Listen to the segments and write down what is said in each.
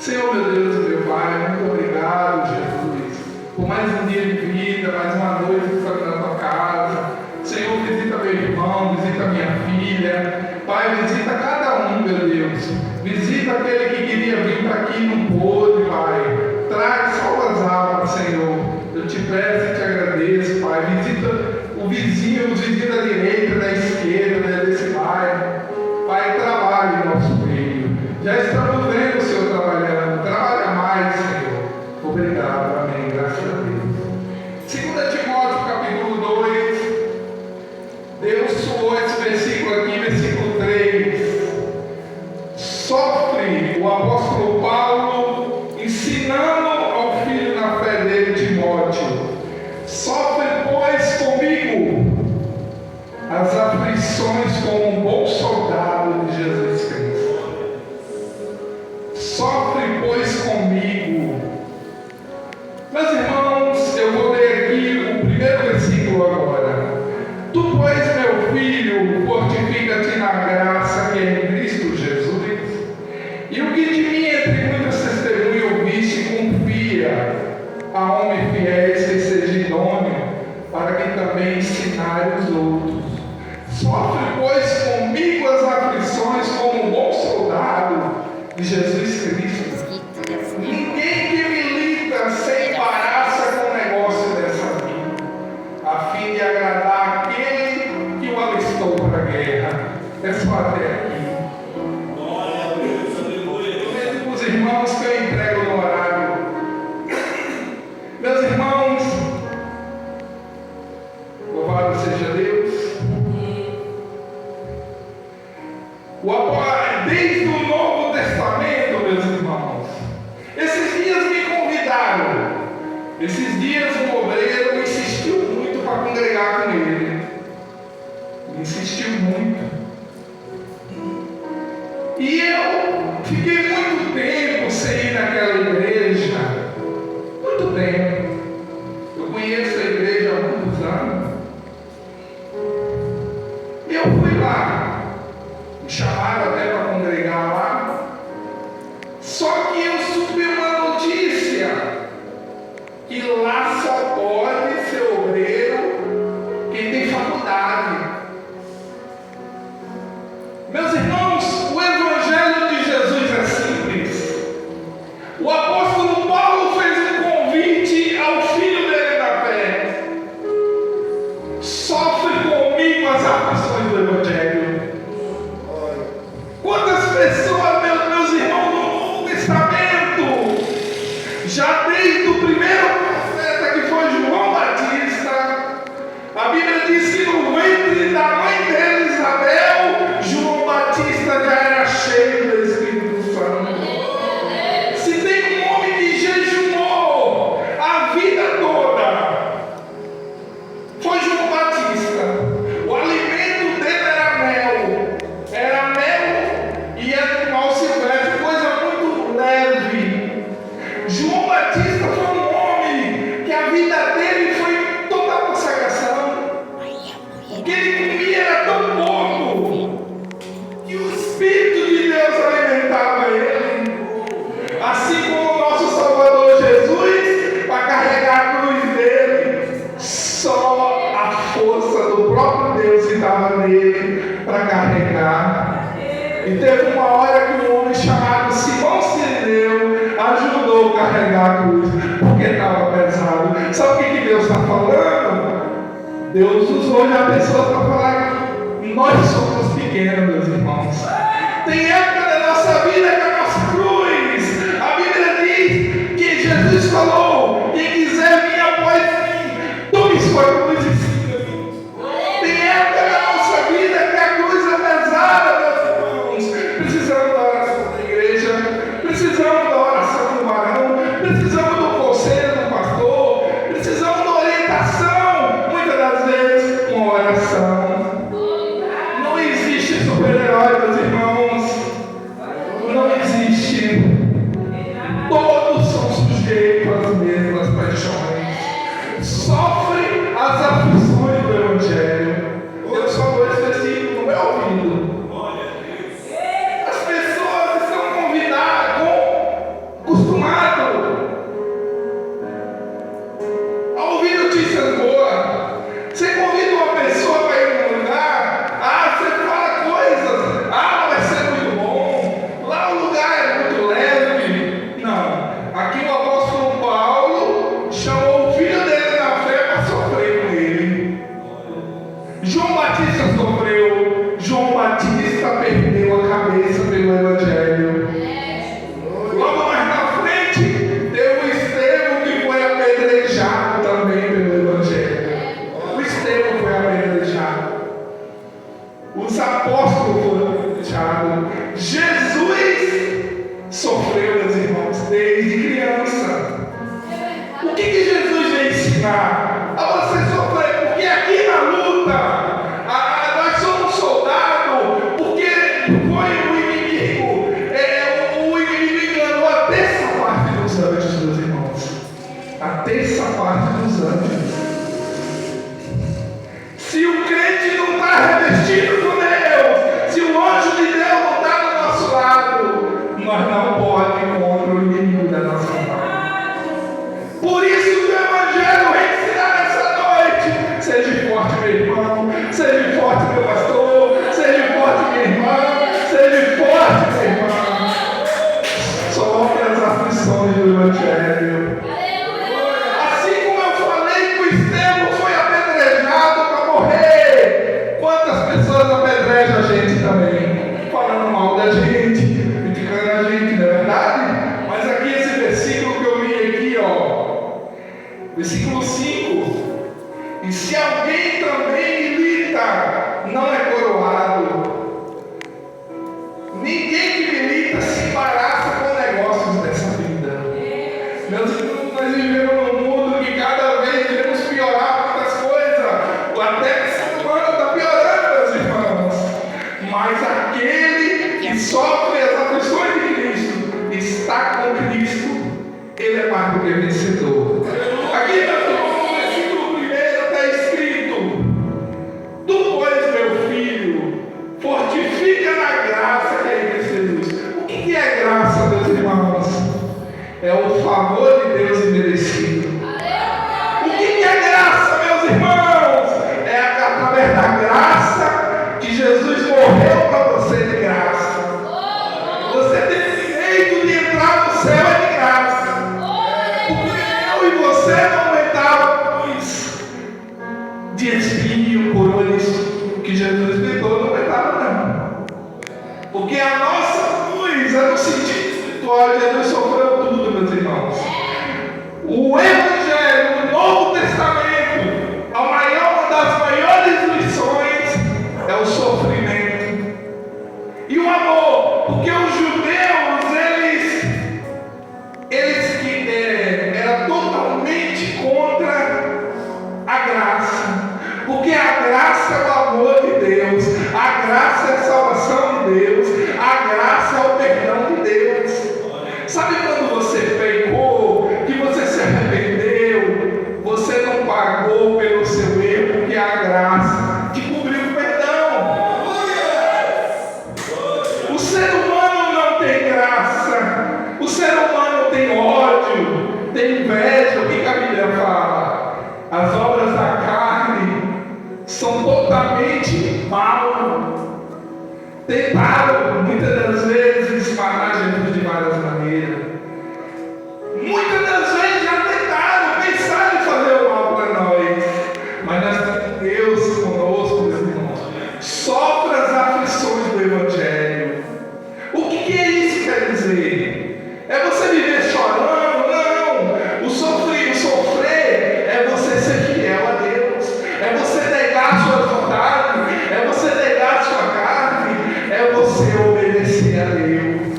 Senhor, meu Deus e meu Pai, muito obrigado, Jesus, por mais um dia de vida, mais uma noite na tua casa. Senhor, visita meu irmão, visita minha filha. Pai, visita cada um, meu Deus. Visita aquele que queria vir para aqui e não pôde, Pai. Traz só as almas, Senhor. Eu te peço e te agradeço, Pai. Visita o vizinho, os vizinhos da direita, da esquerda, desse Pai. Pai, trabalhe em nosso meio. Já estamos vendo o Senhor trabalhando. Trabalha mais, Senhor. Obrigado, amém. Graças a Deus. 2 Timóteo, capítulo 2. Deus suou esse versículo aqui, versículo 3. Sofre o apóstolo Paulo ensinando ao filho na fé dele, Timóteo. Sofre, pois, comigo as aflições como um bom soldado de Jesus Cristo. Sofre, pois, comigo. Meus irmãos, eu vou ler aqui o primeiro versículo agora. Tu, pois, meu filho, fortifica-te na graça que é em Cristo Jesus. E o que de mim, entre muitas testemunhas, ouviste, confia a homens fiéis que seja idôneo, para que também ensinare os outros. Sofre, pois, comigo as aflições como um bom soldado de Jesus Cristo. Ninguém que milita sem embaraça com o negócio dessa vida, a fim de agradar aquele que o alistou para a guerra. É só até aqui. Glória a Deus, aleluia. Mesmo os irmãos que eu entrego no horário. Meus irmãos, louvado seja Deus. Desde o Novo Testamento, meus irmãos, esses dias me convidaram. Esses dias um obreiro insistiu muito para congregar com ele. Insistiu muito. E eu fiquei muito tempo sem ir naquela igreja. Muito tempo. Eu conheço a igreja há muitos anos. E eu fui lá. Me chamaram até para congregar lá. Só que eu soube uma notícia que lá só pode ser obreiro quem tem faculdade. Meus irmãos, o Evangelho de Jesus é simples. O apóstolo Paulo fez um convite ao filho dele da fé. Sofre comigo as aflições do Evangelho. Quantas pessoas, meus irmãos, no Novo Testamento, já desde o primeiro profeta que foi João Batista, a Bíblia diz que no ventre da mãe dele, Isabel, João Batista já era cheio do Espírito Santo. Se tem um homem que jejuou a vida toda, foi João Batista. O alimento dele era mel. Era mel e animal silvestre, coisa muito leve. João Batista foi um homem que a vida dele foi toda consagração. O que ele comia era tão pouco que o Espírito de Deus alimentava ele. Assim como o nosso Salvador Jesus, para carregar a cruz dele, só a força do próprio Deus que estava nele para carregar. E teve uma hora que um homem chamado Simão Sirineu ajudou a carregar a cruz, porque estava pesado. Sabe o que Deus está falando? Deus usou já pessoas para falar que nós somos pequenos, meus irmãos. Tem época da nossa vida que a nossa cruz, a Bíblia diz que Jesus falou: quem quiser vir após mim, tome sua cruz e siga-me. Tem época da nossa vida que a cruz é pesada, meus irmãos. Precisamos da oração da igreja, precisamos da oração do varão, precisamos do conselho do pastor, precisamos da orientação, muitas das vezes, uma oração. Não existe super-herói, meus irmãos. Não existe. Todos são sujeitos às mesmas paixões. Sofrem as aflições do Evangelho. Deus falou esse versículo no meu ouvido. As pessoas estão convidadas, marcado porque é vencedor. Aqui, meu irmão, no versículo 1 está escrito: tu, pois, meu filho, fortifica na graça que é em Jesus. O que é graça, meus irmãos? É o favor de Deus imerecido. O que é graça, meus irmãos? É através da graça que Jesus morreu para você de graça. Você tem o direito de entrar no céu de graça. Porque eu e você não aguentávamos de espinho, coroa que Jesus pegou, não aguentava não. Porque a nossa luz é no sentido espiritual. Jesus sofreu tudo, meus irmãos. O Evangelho do Novo Testamento, uma das maiores lições é o sofrimento e o amor. Porque os judeus, eles eram totalmente contra a graça. Porque a graça é o amor de Deus, a graça é a salvação de Deus, a graça é o perdão de Deus. Sabe quando você pecou, que você se arrependeu, você não pagou pelo seu erro, porque a graça te cobriu o perdão. O ser humano não tem graça, o ser humano tem ódio, tem inveja. O que a Bíblia fala? As obras da carne são totalmente mal. Tentaram muitas das vezes matar Jesus de várias maneiras. Muitas das vezes já tentaram, pensaram em fazer o mal para nós. Mas nós temos Deus conosco, meus irmãos. Sofre as aflições do Evangelho. O que é isso que quer dizer? É você viver chorando? Não. O sofrer é você ser fiel a Deus. É você negar suas vontades. É você negar sua carne. É você obedecer a Deus.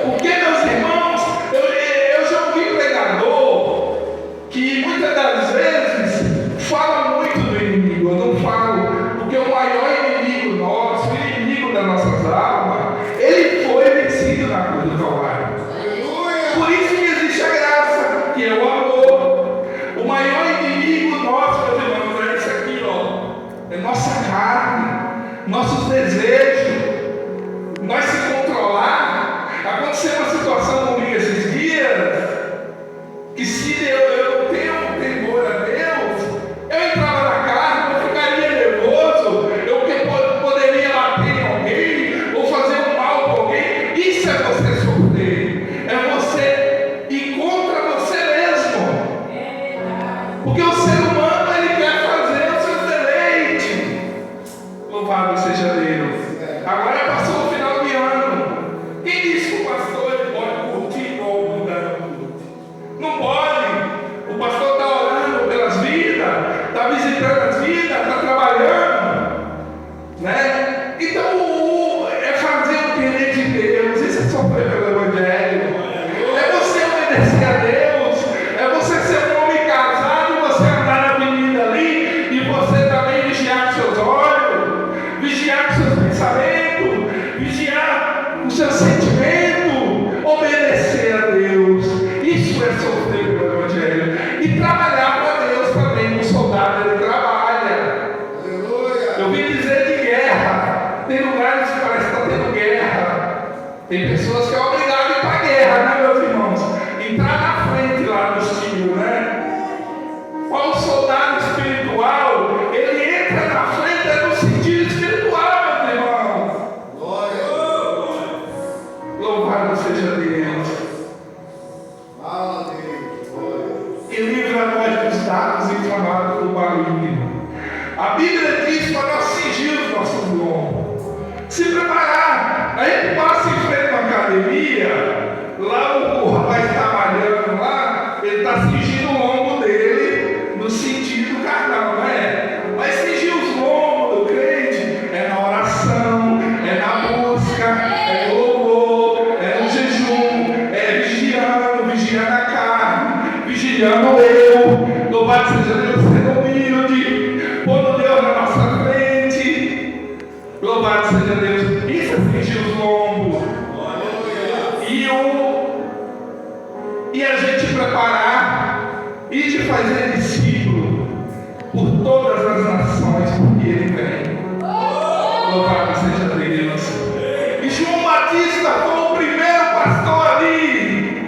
Porque, meus irmãos, eu já ouvi pregador que muitas das vezes fala muito do inimigo. Eu não falo, porque o maior inimigo nosso, o inimigo das nossas almas, ele foi vencido na cruz do Calvário. Por isso que existe a graça, que é o amor. O maior inimigo nosso, meus irmãos, é isso aqui, ó. É nossa carne, nossos desejos, nós se controlar. Aconteceu uma situação comigo esses dias, que se eu tenho um temor a Deus, eu entrava na carne, eu ficaria nervoso, eu poderia bater em alguém, ou fazer um mal com alguém. Isso é você sofrer, é você ir contra você mesmo. Porque o ser humano, ele quer fazer os seus deleites. Louvado seja Deus. Agora passou o final de ano. Quem disse que o pastor ele pode curtir igual o mundo curte? Não pode. O pastor está orando pelas vidas, está visitando as vidas, está trabalhando, né? Então é fazer o querer de Deus. Isso é sofrer pelo Evangelho. É você obedecer a Deus. É você ser um homem casado e você andar na avenida ali e você também vigiar com seus olhos, vigiar com seus pensamentos, vigiar o seu sentimento, obedecer a Deus. Isso é sofrer pelo Evangelho. E trabalhar para Deus também. Um soldado, ele trabalha. Eu vim dizer de guerra. Tem lugares que parece que está tendo guerra. Tem pessoas que é obrigado a ir para a guerra, né, meus irmãos? Entrar na frente lá no estilo, né? Qual soldado espiritual? Ele entra na frente, é no sentido espiritual, meus irmãos. Louvado seja Deus. E livra nós dos dados inflamados do maligno. A Bíblia diz para nós cingir os nossos lombos, se preparar. A gente passa em frente a uma academia, lá o rapaz está malhando lá, ele está cingindo o lombo dele no sentido carnal, não é? Mas cingir os lombos do crente é na oração, é na busca, é no louvor, é no jejum, é vigiando a carne, vigiando eu. Louvado seja Deus, sendo humilde, pondo Deus na nossa frente. Louvado seja Deus. Isso é cingir os lombos. e a gente preparar e de fazer discípulo por todas as nações, porque Ele vem. Louvado seja Deus. E João Batista foi o primeiro pastor ali,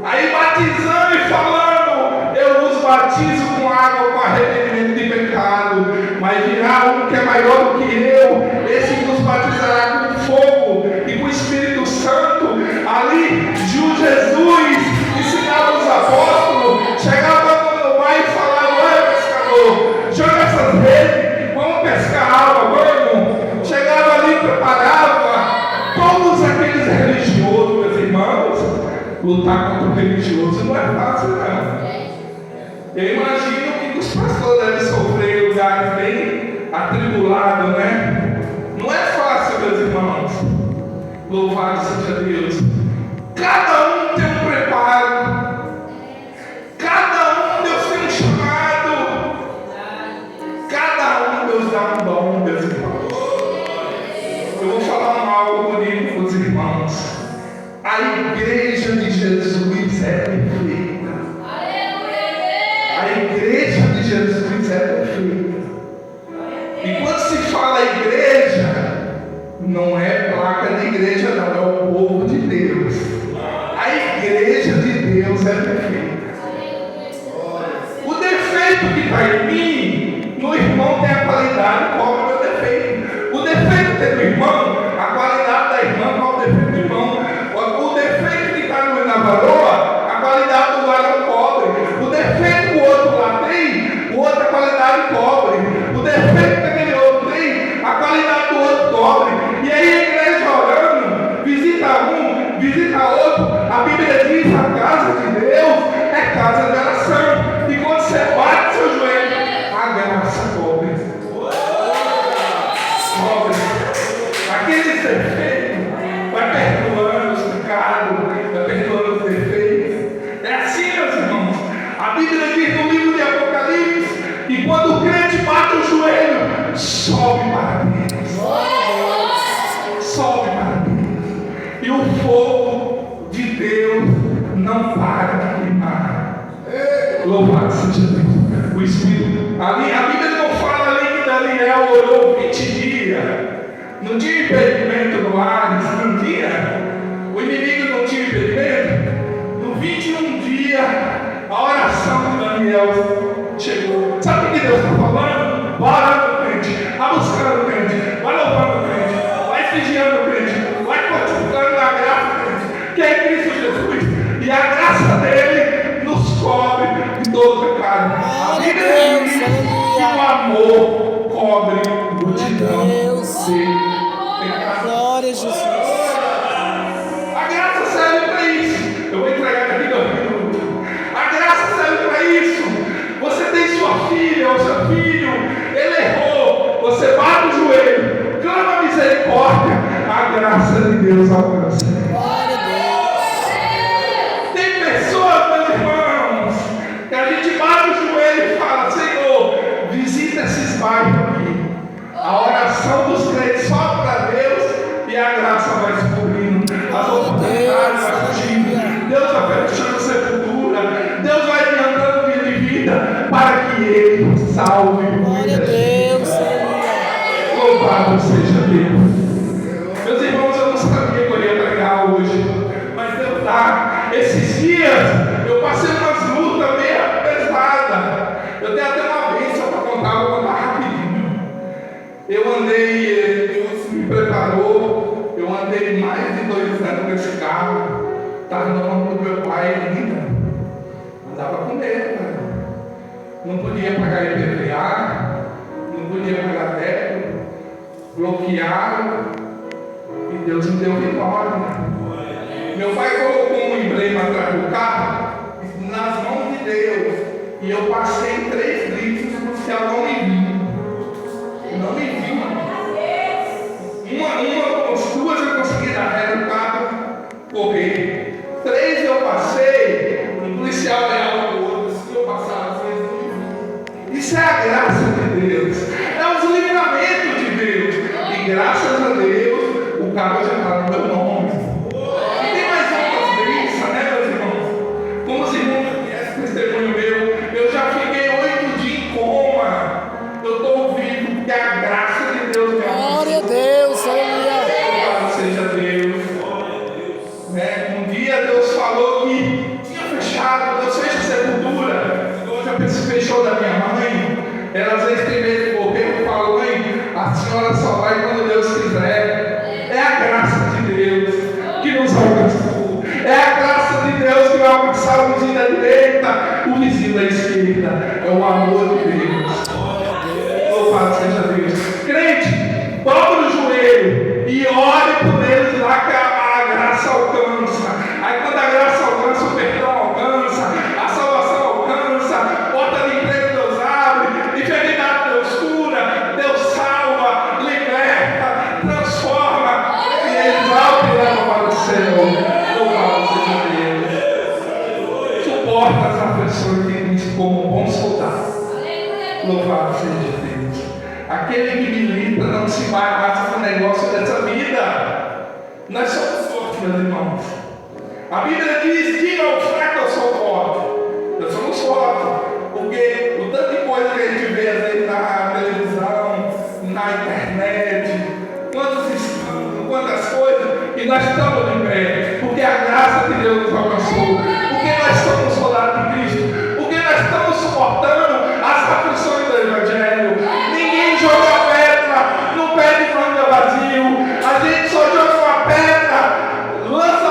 aí batizando e falando: eu vos batizo com água com arrependimento de pecado, mas virá um que é maior do que eu, esse vos batizará com fogo e com o Espírito Santo. Ali Jesus ensinava os apóstolos, chegava no mar e falava: olha, pescador, joga essas redes, vamos pescar água, vamos. Chegava ali e preparava todos aqueles religiosos, meus irmãos. Lutar contra o religioso não é fácil, não. Eu imagino que os pastores devem sofrer em lugares bem atribulados, né? Não é fácil, meus irmãos. Louvado seja Deus. Cada um tem um preparo. Cada um Deus tem um chamado. Cada um Deus dá um dom, meus irmãos. Eu vou falar algo bonito para os irmãos. A igreja de Jesus é perfeita. A igreja de Jesus é perfeita. E quando se fala igreja, não é placa de igreja, não, é o povo de Deus. A igreja de Deus é perfeita. O defeito que está em mim, no irmão tem a qualidade, qual é o meu defeito? O defeito que tem no irmão, a qualidade da irmã, qual é o defeito do irmão? O defeito que está na varoa, a qualidade do varão cobre. O defeito que o outro lá tem, o outro a qualidade cobre. O defeito que aquele outro tem, a qualidade do outro cobre. E aí a igreja orando, visita um, visita outro. A Bíblia diz: a casa de Deus é casa de oração. E quando você bate seu joelho, a graça cobre. Cobre. Aquele defeito vai perdoando os pecados, vai perdoando os defeitos. É assim, meus irmãos. A Bíblia diz no livro de Apocalipse que quando o crente bate o joelho, sobe para Deus. Sobe para Deus. E o fogo de Deus não para de queimar. Louvado seja Deus. O Espírito. Ali, a Bíblia não fala ali que Daniel orou 20 dias. Não tinha impedimento no ar, não tinha. O inimigo não tinha impedimento. No 21 dia, a oração de Daniel chegou. Sabe o que Deus está falando? Vai orando o crente, vai buscando o crente, vai louvando o crente, vai vigiando o crente, vai fortificando a graça do crente, que é Cristo Jesus. E a graça dele nos cobre de todo pecado. A Bíblia diz que o amor cobre multidão de glória a Jesus. A graça serve para isso. Eu vou entregar aqui 2 minutos. A graça serve para isso. Você tem sua filha ou seu filho, ele errou. Você bate o joelho, clama misericórdia. A graça de Deus alcança. Glória a Deus. Tem pessoas, meus irmãos, que a gente bate o joelho e fala: Senhor, visita esses bairros aqui. A oração dos crentes só para Deus e a graça vai se cobrindo. As oportunidades vão surgindo. Deus vai fechando sepultura. Deus vai adiantando vida de vida para que Ele salve Glória a muita Deus. gente. Louvado seja Deus. Meus irmãos, eu não sabia que eu ia pregar hoje, mas Deus dá. Esses dias eu passei umas lutas meio pesadas. Eu tenho até uma bênção para contar, vou contar rapidinho. Eu andei, Deus me preparou, eu andei mais de 2 anos nesse carro, estava no nome do meu pai ainda, andava com medo, cara. Não podia pagar IPVA, não podia pagar teto, bloquearam, e Deus me deu vitória. Meu pai colocou um emblema atrás do carro, nas mãos de Deus, e eu passei 3 litros, o policial não me viu. Não me viu, mano. Umas 2 eu consegui dar ré no carro, correr. 3 eu passei, o policial olhava o outro, se eu passava assim. Isso é a graça de Deus, é os livramentos de Deus. E graças a Deus, o carro já está no meu nome. E tem mais outras bênçãos, né, meus irmãos? Como abraçar o vizinho da direita, o vizinho da esquerda. É o amor de Deus. Louvado seja Deus. Crente, dobra o joelho e ore por eles lá que a graça alcança. Aí quando a graça alcança, o perdão alcança, a salvação alcança, porta de emprego Deus abre, enfermidade Deus cura, Deus salva, liberta, transforma, e exalta e leva para o céu. Louvado seja Deus. Suporta as aflições de Cristo como um bom soldado. Louvado seja Deus. Aquele que milita não se vai mais no negócio dessa vida. Nós somos fortes, meus irmãos. A Bíblia diz: diga ao fraco, eu sou forte. Nós somos fortes. Porque o tanto de coisa que a gente vê às vezes na televisão, na internet, quantas coisas, e nós estamos de pé. Porque a graça de Deus nos alcançou. Porque nós somos soldados de Cristo. Porque nós estamos suportando as aflições do Evangelho. Ninguém joga pedra no pé de manga vazio. A gente só joga uma pedra, lança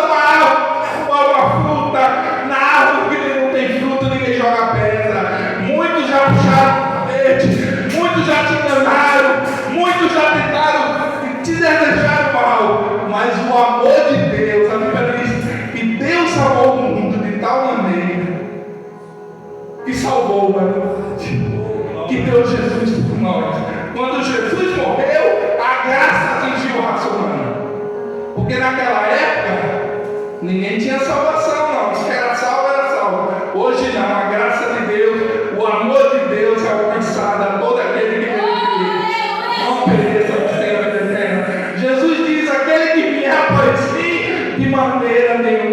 uma fruta na árvore que não tem fruto, ninguém joga pedra. Muitos já puxaram tapete, muitos já te enganaram, muitos já tentaram te desejar mal. Mas o amor de Deus, a Bíblia diz que Deus salvou o mundo de tal maneira que salvou a humanidade, que deu Jesus por nós. Quando Jesus morreu, a graça atingiu a raça humana. Porque naquela época, ninguém tinha salvação, não. Se era salvo, era salvo. Hoje não, a graça de Deus, o amor de Deus é alcançado a todo aquele que crê em Deus. Não pereça, mas tenha vida eterna. Jesus diz: aquele que vier após mim, de maneira nenhuma